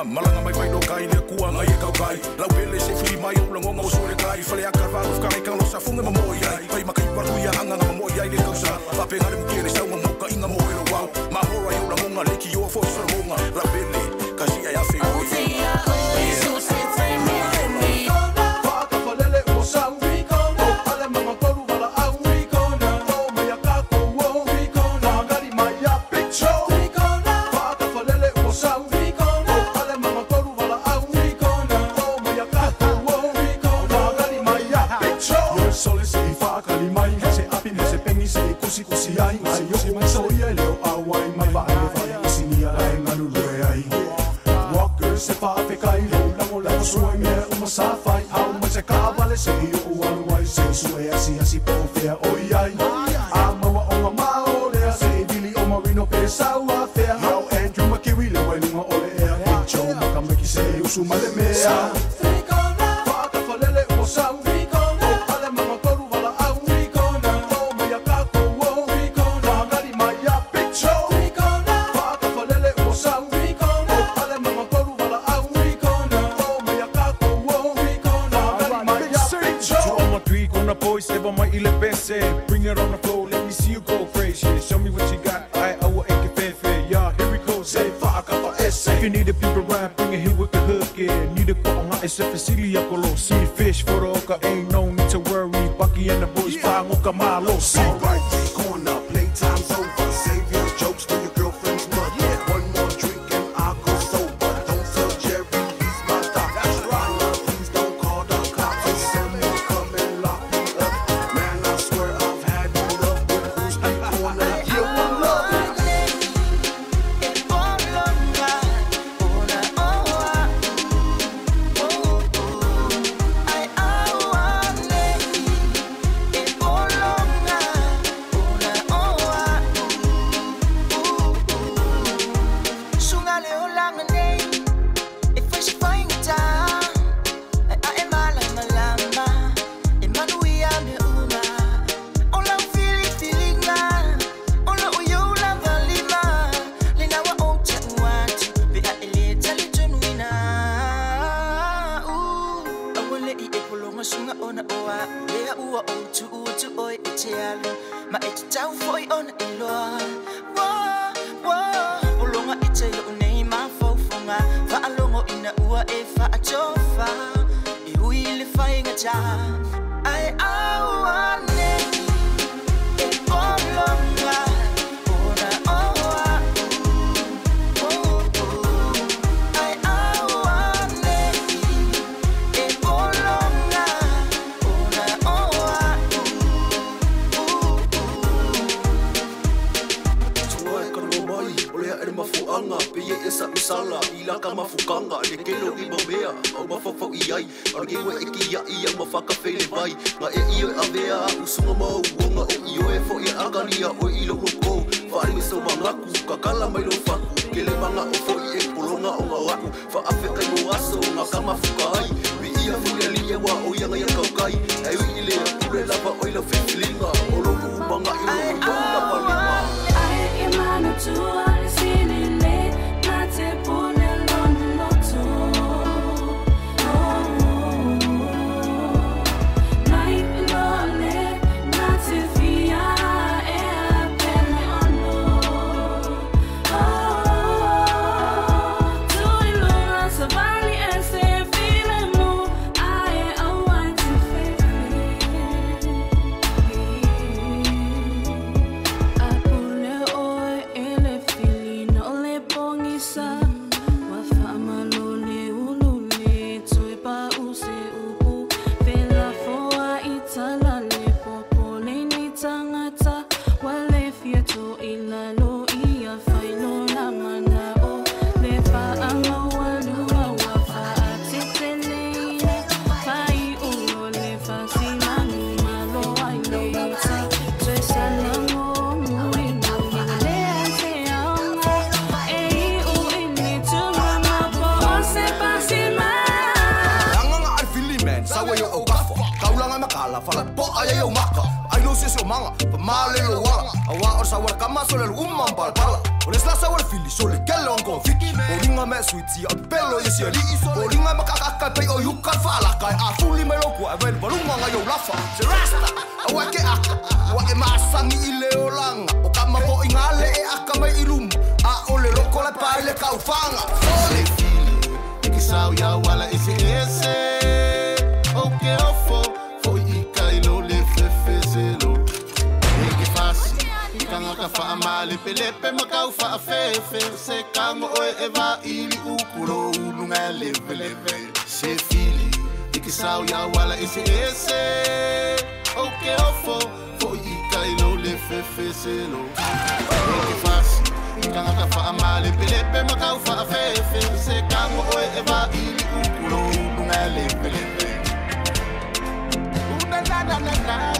kuanga malanga mai vai do kai le kuanga e kau kai lau pele se fri mai o langonga o sore kai fale a carvalho ficar kai lo safunga mo moi ai vai makai paru ia anga nga mo ai le kausa fa pe ngale mukere sa mo ka inga mo ero wau ma hora yo langonga le ki yo fo so monga la pele kasi ai a fe Bring it on the floor, let me see you go crazy. Show me what you got, I will make it fair. Yeah, here we go, say fuck up for essay. If you need a people rap, bring it here with the hook, yeah. Need a call, it's a facility, I call see fish for the oka, ain't no need to worry. Bucky and the boys, fine, oka malo, see. Right, corner, playtime's over. Save your jokes for your girlfriend's mother. Yeah. One more drink and I'll go sober. Don't tell Jerry, he's my doctor. Please don't call the cops. His son will come and lock me up. Man, I swear I've had enough with who's been corner. You will love it. so manga pa male lo wanga awa or sawar kama so le umman balbala ones la sawar fili so le kello ngo fiki oringa me sweetie a pelo isi ali oringa me kakaka pe o yuka fala kai a fuli me lo kwa vel balunga nga yo lafa se rasta awa ke aka wa e masangi ile olanga o kama bo ingale e aka me ilum a ole loko le pa ile kaufanga ole fili ikisau ya wala isi ese okay ofo fo ikai lo le fefezelo eke fasi kanga ka fa amale pelepe makau fa fefe se kango o eva ili ukulo ulunga leve se fili ikisau ya wala isi ese okay ofo fo ikai lo le fefezelo eke fasi kanga ka fa amale pelepe makau fa fefe se kango o eva ili ukulo ulunga leve na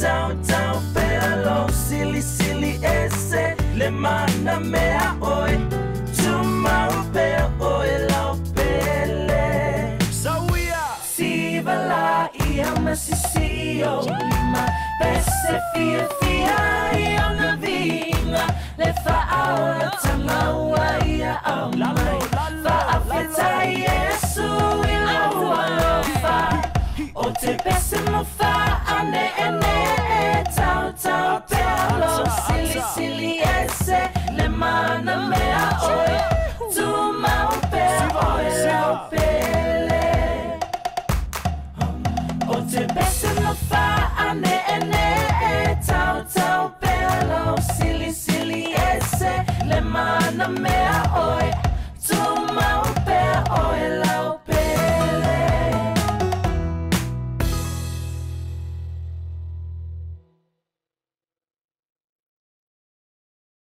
Down fia fia ia na vinga le fa'aola tamaua ia au mai fa'awheta Iesu i laua lofa o te pese mo fa'ane ene tau tau pelo sili sili ese le mana mea oi tu mau pe oi lau pele o te pese mo fa'ane ene tau tau pelo sili sili ese le mana mea